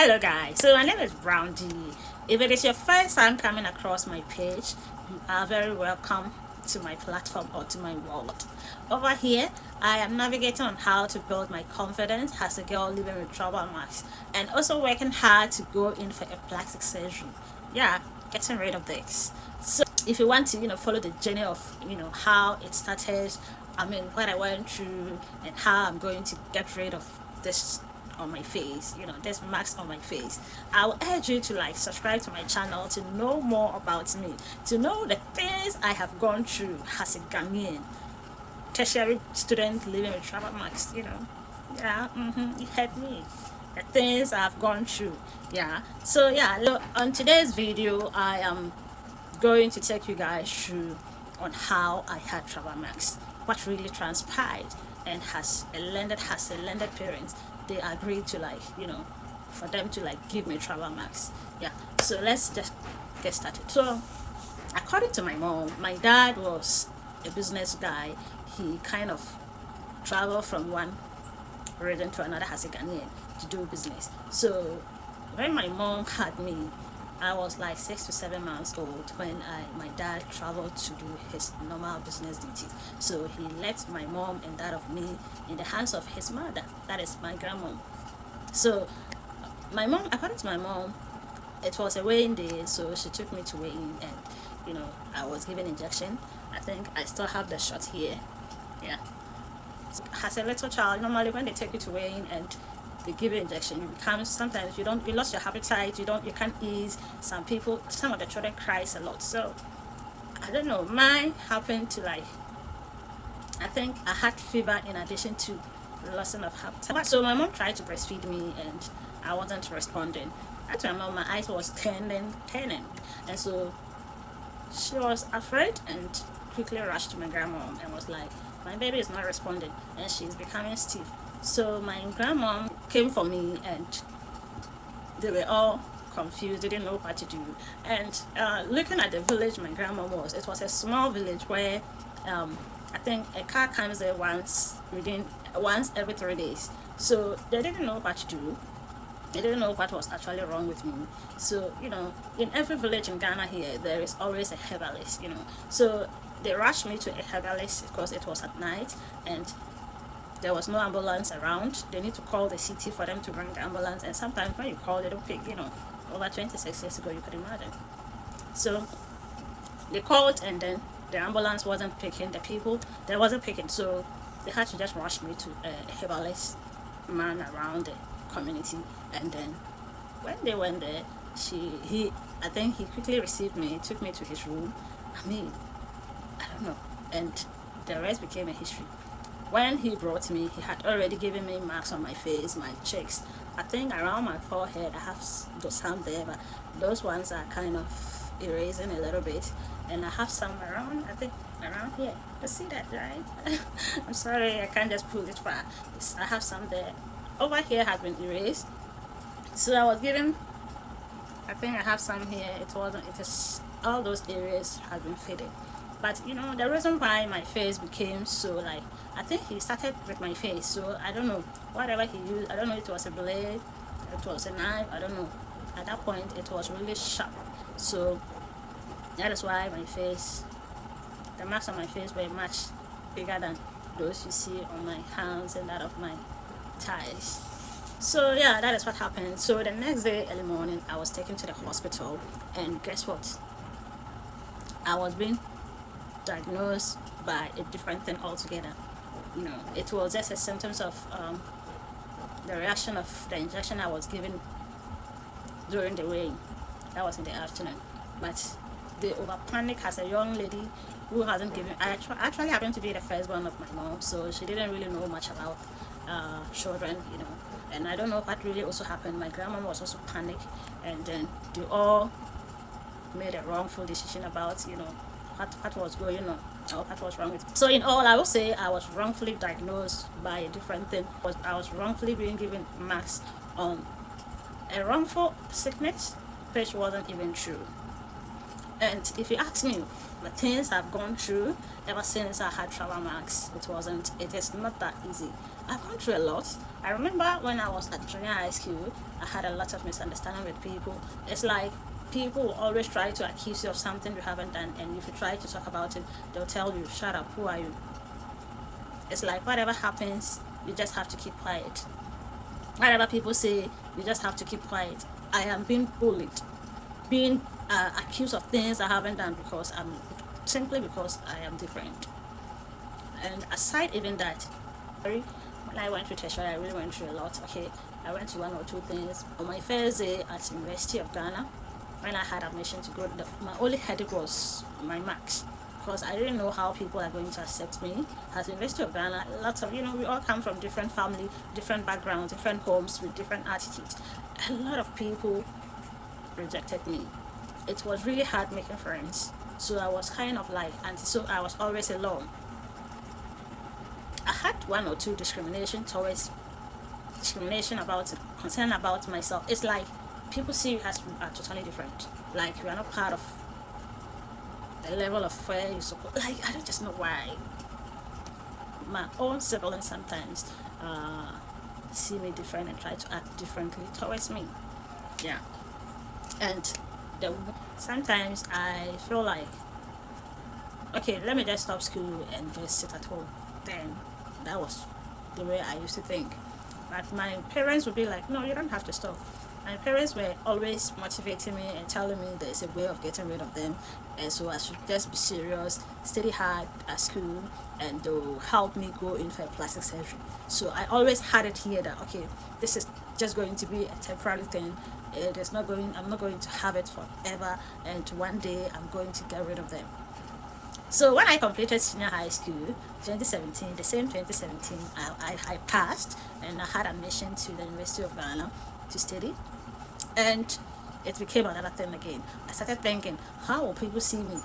Hello guys, so my name is Brownie. If it is your first time coming across my page, you are very welcome to my platform or to my world. Over here, I am navigating on how to build my confidence as a girl living with trouble marks and also working hard to go in for a plastic surgery. Yeah, getting rid of this. So if you want to, follow the journey of, how it started, what I went through and how I'm going to get rid of this on my face, there's marks on my face. I will urge you to subscribe to my channel to know more about me, to know the things I have gone through as a Ghanaian tertiary student living with travel marks. You heard me, the things I've gone through. So on today's video I am going to take you guys through on how I had travel marks, what really transpired, and has a landed parents, they agreed to for them to give me travel marks. So let's just get started. So according to my mom, my dad was a business guy. He kind of traveled from one region to another as a Ghanaian to do business. So when my mom had me, I was like 6 to 7 months old when my dad traveled to do his normal business duties. So he left my mom and that of me in the hands of his mother, that is my grandma. So my mom, according to my mom, it was a weighing day, so she took me to weigh in, and I was given injection. I think I still have the shot here. So, as a little child, normally when they take you to weigh in and they give you injection, you become, sometimes you lost your appetite, you can't eat. Some of the children cries a lot. So I don't know, mine happened to I think I had fever in addition to losing of appetite. So my mom tried to breastfeed me and I wasn't responding. At my mom, my eyes was turning, and so she was afraid and quickly rushed to my grandma and was like, my baby is not responding and she's becoming stiff. So my grandma came for me and they were all confused, they didn't know what to do. And looking at the village my grandma was, it was a small village where I think a car comes there once every 3 days. So they didn't know what to do. They didn't know what was actually wrong with me. So in every village in Ghana here, there is always a herbalist. So they rushed me to a herbalist because it was at night and there was no ambulance around. They need to call the city for them to bring the ambulance, and sometimes when you call, they don't pick. Over 26 years ago, you could imagine. So they called, and then the ambulance wasn't picking the people. They wasn't picking, so they had to just rush me to a herbalist man around the community. And then when they went there, I think he quickly received me, took me to his room. I don't know, and the rest became a history. When he brought me, he had already given me marks on my face, my cheeks. I think around my forehead I have some there, but those ones are kind of erasing a little bit. And I have some around, I think around here. You see that, right? I'm sorry, I can't just pull it far. I have some there. Over here has been erased. So I was given, I think I have some here. It is all those areas have been faded. But the reason why my face became so I think he started with my face. So I don't know, whatever he used, I don't know, it was a blade, it was a knife, I don't know. At that point it was really sharp. So that is why the marks on my face were much bigger than those you see on my hands and that of my thighs. So that is what happened. So the next day early morning I was taken to the hospital, and guess what? I was being diagnosed by a different thing altogether. It was just a symptoms of the reaction of the injection I was given during the weighing. That was in the afternoon. But they over panic as a young lady who hasn't given. I actually happened to be the first one of my mom, so she didn't really know much about children, and I don't know what really also happened. My grandma was also panicked, and then they all made a wrongful decision about what was going on or what was wrong with me. So in all, I would say I was wrongfully diagnosed by a different thing. I was wrongfully being given marks on a wrongful sickness which wasn't even true. And if you ask me, the things I've gone through ever since I had travel marks, it is not that easy. I've gone through a lot. I remember when I was at junior high school, I had a lot of misunderstanding with people. It's like people will always try to accuse you of something you haven't done, and if you try to talk about it, they'll tell you, shut up, who are you? It's like whatever happens, you just have to keep quiet. Whatever people say, you just have to keep quiet. I am being bullied, being accused of things I haven't done because I'm simply because I am different. And aside even that, when I went to tertiary, I really went through a lot. Okay, I went to one or two things. On my first day at University of Ghana, when I had admission to go, my only headache was my marks because I didn't know how people are going to accept me. At the University of Ghana, lots of we all come from different family, different backgrounds, different homes with different attitudes. A lot of people rejected me. It was really hard making friends. So I was kind of like, and so I was always alone. I had one or two discrimination about concern about myself. It's like people see you as are totally different. Like you are not part of the level of where you support. Like I don't just know why. My own siblings sometimes see me different and try to act differently towards me. Yeah, and the sometimes I feel like okay, let me just stop school and just sit at home. Then that was the way I used to think. But my parents would be like, no, you don't have to stop. My parents were always motivating me and telling me there's a way of getting rid of them. And so I should just be serious, study hard at school, and they'll help me go in for plastic surgery. So I always had it here that, okay, this is just going to be a temporary thing. I'm not going to have it forever. And one day I'm going to get rid of them. So when I completed senior high school, 2017, the same 2017, I passed and I had admission to the University of Ghana to study. And it became another thing again. I started thinking, how will people see me?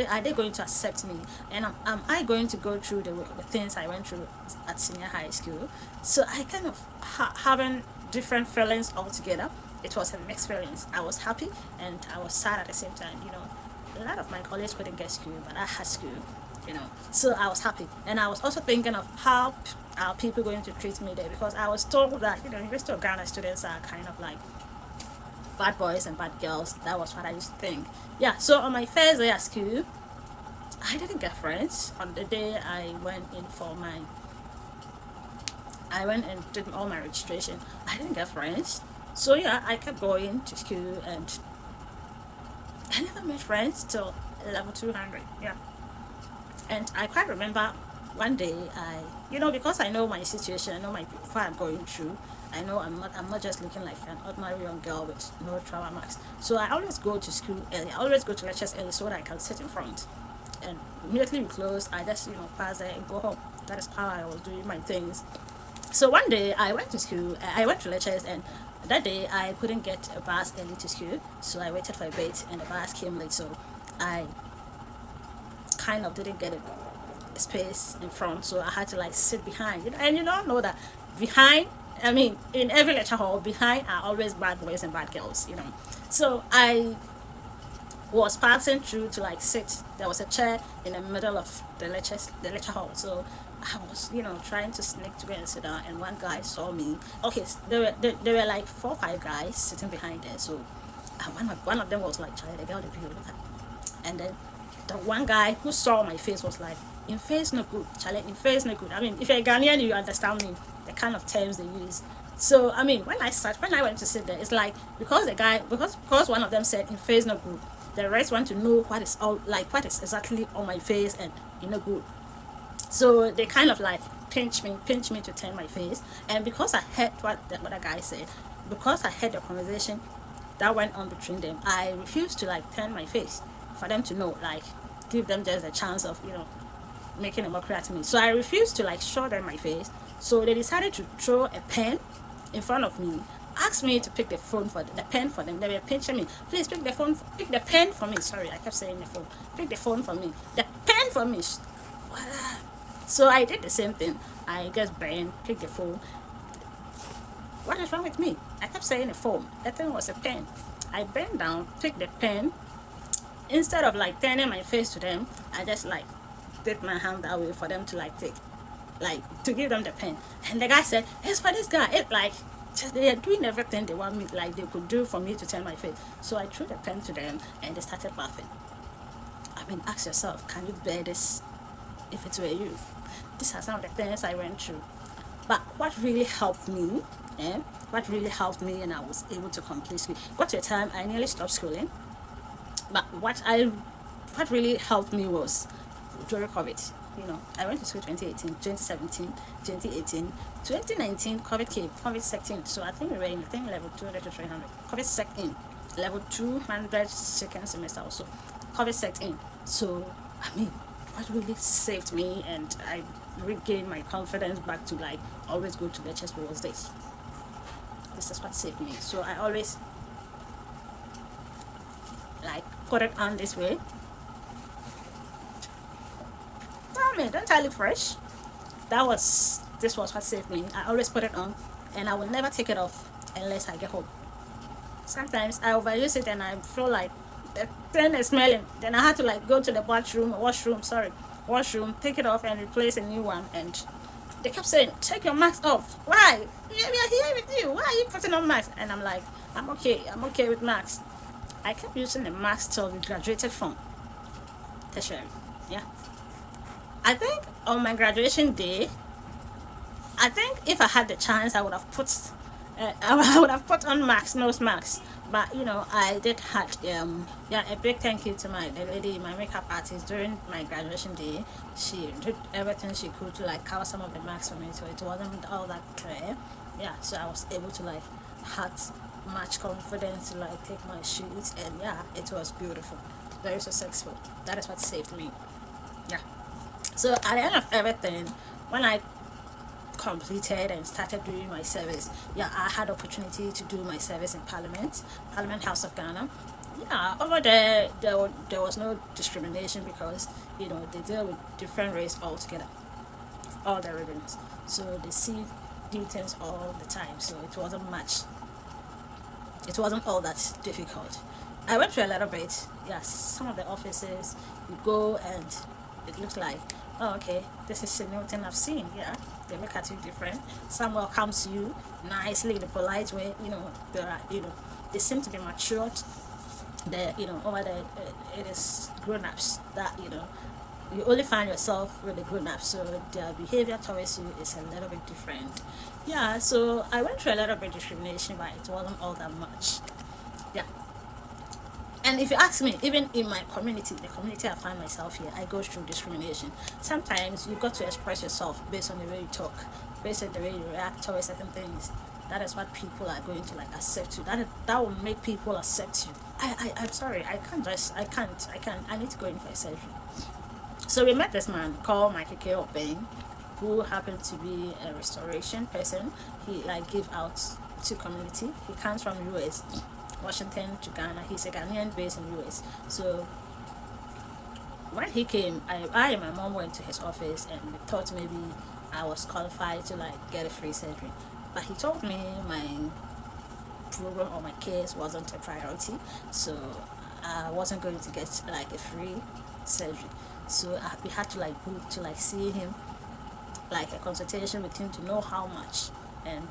Are they going to accept me? And am I going to go through the things I went through at senior high school? So I kind of having different feelings altogether. It was a mixed feelings. I was happy and I was sad at the same time. A lot of my colleagues couldn't get school, but I had school. So I was happy. And I was also thinking of how are people going to treat me there because I was told that, University of Ghana students are kind of like bad boys and bad girls. That was what I used to think. Yeah, so on my first day at school, I didn't get friends. On the day I went and did all my registration, I didn't get friends. So yeah, I kept going to school and I never made friends till level 200. Yeah. And I quite remember one day because I know my situation, I know what I'm going through. I know I'm not just looking like an ordinary young girl with no trauma marks. So I always go to school early. I always go to lectures early so that I can sit in front. And immediately we close, I just pass there and go home. That is how I was doing my things. So one day I went to school. I went to lectures, and that day I couldn't get a bus early to school. So I waited for a bit, and the bus came late. So I kind of didn't get a space in front, so I had to like sit behind. And you don't know that behind. I mean, in every lecture hall, behind are always bad boys and bad girls. So I was passing through to like sit. There was a chair in the middle of the lecture hall. So I was, trying to sneak to go and sit down, and one guy saw me. Okay, there were like 4 or 5 guys sitting behind there. So one of them was like, "Charlie, the girl, the people, look at." And then the one guy who saw my face was like, "In face no good, Charlie. In face no good." I mean, if you're a Ghanaian, you understand me. The kind of terms they use. So I mean, when I went to sit there, it's like because one of them said in face no good, the rest want to know what is exactly on my face and good. So they kind of like pinch me to turn my face. And because I heard what the other guy said, because I heard the conversation that went on between them, I refused to like turn my face for them to know, like give them just a chance of making a mockery at me. So I refused to like show them my face. So they decided to throw a pen in front of me, asked me to pick the pen for them. They were pinching me. Please pick the pen for me. Sorry, I kept saying the phone. Pick the phone for me. The pen for me. So I did the same thing. I just bent, picked the phone. What is wrong with me? I kept saying the phone. That thing was a pen. I bent down, picked the pen, instead of like turning my face to them, I just like did my hand that way for them to like take, like to give them the pen. And the guy said, "It's for this guy." It like just they are doing everything they want me, like they could do for me to turn my face. So I threw the pen to them, and they started laughing. I mean, ask yourself, can you bear this if it were you? These are some of the things I went through. But what really helped me, eh? What really helped me, and I was able to complete school. Got to a time I nearly stopped schooling. But what really helped me was during COVID. I went to school 2018, 2017, 2018, 2019. COVID came, COVID set in. So I think we were in, I think level 200 to 300. COVID set in, level 200 second semester also. COVID set in. So I mean, what really saved me and I regained my confidence back to like always go to lectures was this. This is what saved me. So I always like put it on this way. Tell me, don't I look fresh? This was what saved me. I always put it on, and I will never take it off unless I get home. Sometimes I overuse it and I feel like the thing is smelling. Then I had to like go to the washroom, take it off and replace a new one. And they kept saying, "Take your mask off." Why? We are here with you. Why are you putting on mask? And I'm like, I'm okay. I'm okay with mask. I kept using the mask till we graduated from tertiary. Yeah. I think on my graduation day, I think if I had the chance, I would have put, I would have put on mask, nose mask. But I did had yeah, a big thank you to my the lady, my makeup artist during my graduation day. She did everything she could to like cover some of the marks for me, so it wasn't all that clear. Yeah, so I was able to like had much confidence to like take my shoots, and yeah, it was beautiful, very successful. That is what saved me. Yeah. So at the end of everything, when I completed and started doing my service, yeah, I had opportunity to do my service in Parliament House of Ghana. Yeah, over there was no discrimination because they deal with different race altogether, all the ribbons. So they see things all the time. So it wasn't all that difficult. I went through a little bit. Yes, some of the offices you go and it looks like, oh, okay, this is a new thing I've seen. Yeah, they look at you different. Some welcomes you nicely in a polite way. There are, they seem to be matured. Over there, it is grown-ups that, you only find yourself with the grown-ups, so their behavior towards you is a little bit different. Yeah, so I went through a little bit of discrimination, but it wasn't all that much. Yeah. And if you ask me, even in my community, the community I find myself here, I go through discrimination. Sometimes you got to express yourself based on the way you talk, based on the way you react towards certain things. That is what people are going to like accept you. That will make people accept you. I'm sorry, I need to go in for a surgery. So we met this man called Michael K. Obeng, who happened to be a restoration person. He like give out to community. He comes from US, Washington to Ghana. He's a Ghanaian based in US. So when he came, I and my mom went to his office and we thought maybe I was qualified to like get a free surgery. But he told me my program or my case wasn't a priority, so I wasn't going to get like a free surgery. So we had to like book to like see him, like a consultation with him to know how much and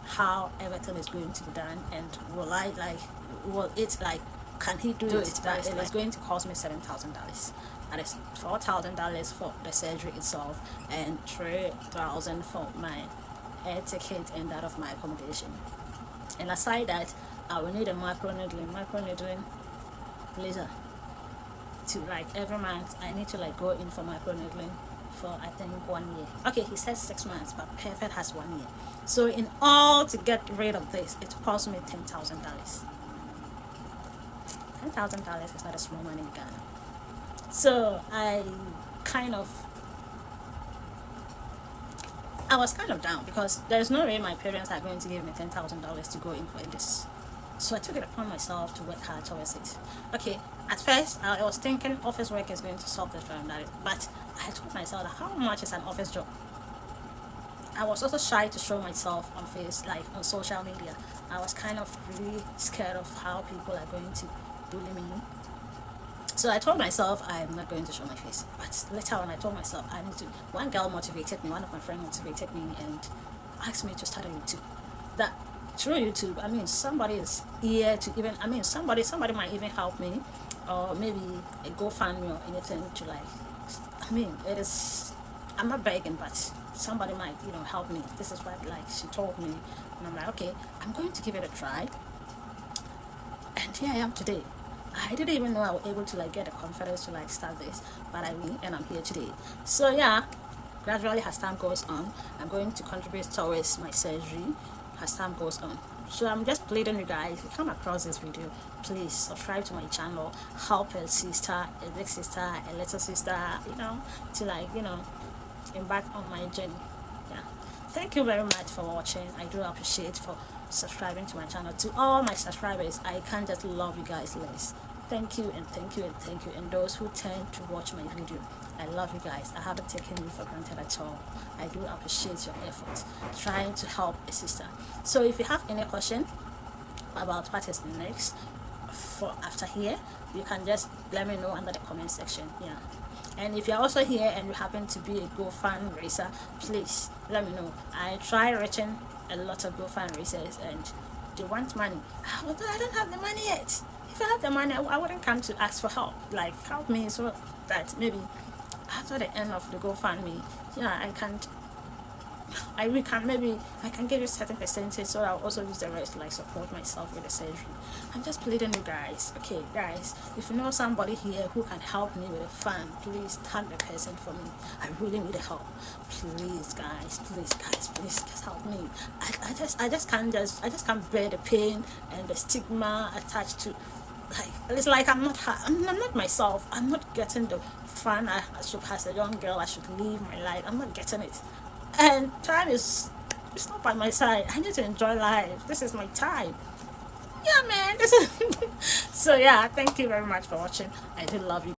how everything is going to be done, and will it like can he do it? That it is going to cost me $7,000. That is $4,000 for the surgery itself and $3,000 for my air ticket and that of my accommodation. And aside that, I will need a microneedling laser to like every month. I need to like go in for microneedling for I think 1 year. Okay, he says 6 months, but Perfect has 1 year. So in all to get rid of this, it cost me $10,000. $10,000 is not a small money in Ghana. So I was kind of down because there's no way my parents are going to give me $10,000 to go in for this. So I took it upon myself to work hard towards it. Okay, at first I was thinking office work is going to solve this problem, but I told myself that how much is an office job? I was also shy to show myself on social media. I was kind of really scared of how people are going to bully me. So So I told myself I'm not going to show my face. But later on, I told myself I need to. One girl motivated me. One of my friends motivated me and asked me to start a YouTube. That through YouTube, I mean, somebody is here to even. I mean, somebody might even help me, or maybe a GoFundMe or anything to like. I mean, it is. I'm not begging, but somebody might, help me. This is what like she told me, and I'm like, okay, I'm going to give it a try. And here I am today. I didn't even know I was able to like get the confidence to like start this, but I mean, and I'm here today. So yeah, gradually as time goes on, I'm going to contribute towards my surgery as time goes on. So I'm just pleading you guys, if you come across this video, please subscribe to my channel, help a sister, a big sister, a little sister, to like, embark on my journey. Yeah. Thank you very much for watching. I do appreciate for subscribing to my channel. To all my subscribers, I can't just love you guys less. Thank you and thank you and thank you. And those who tend to watch my video, I love you guys. I haven't taken you for granted at all. I do appreciate your efforts trying to help a sister. So if you have any question about what is next for after here, you can just let me know under the comment section. Yeah. And if you're also here and you happen to be a GoFund raiser, please let me know. I try reaching a lot of GoFund raisers and they want money. Although I don't have the money yet. If I had the money, I wouldn't come to ask for help. Like, help me so that maybe after the end of the GoFundMe, I can give you certain percentage, so I'll also use the rest to like support myself with the surgery. I'm just pleading you guys. Okay, guys, if you know somebody here who can help me with a fund, please tag the person for me. I really need help. Please, guys, please just help me. I just can't bear the pain and the stigma attached to. Like, it's like I'm not myself. I'm not getting the fun I should, as a young girl, I should live my life. I'm not getting it. And time is it's not by my side. I need to enjoy life. This is my time. Yeah, man. This is so yeah, thank you very much for watching. I do love you.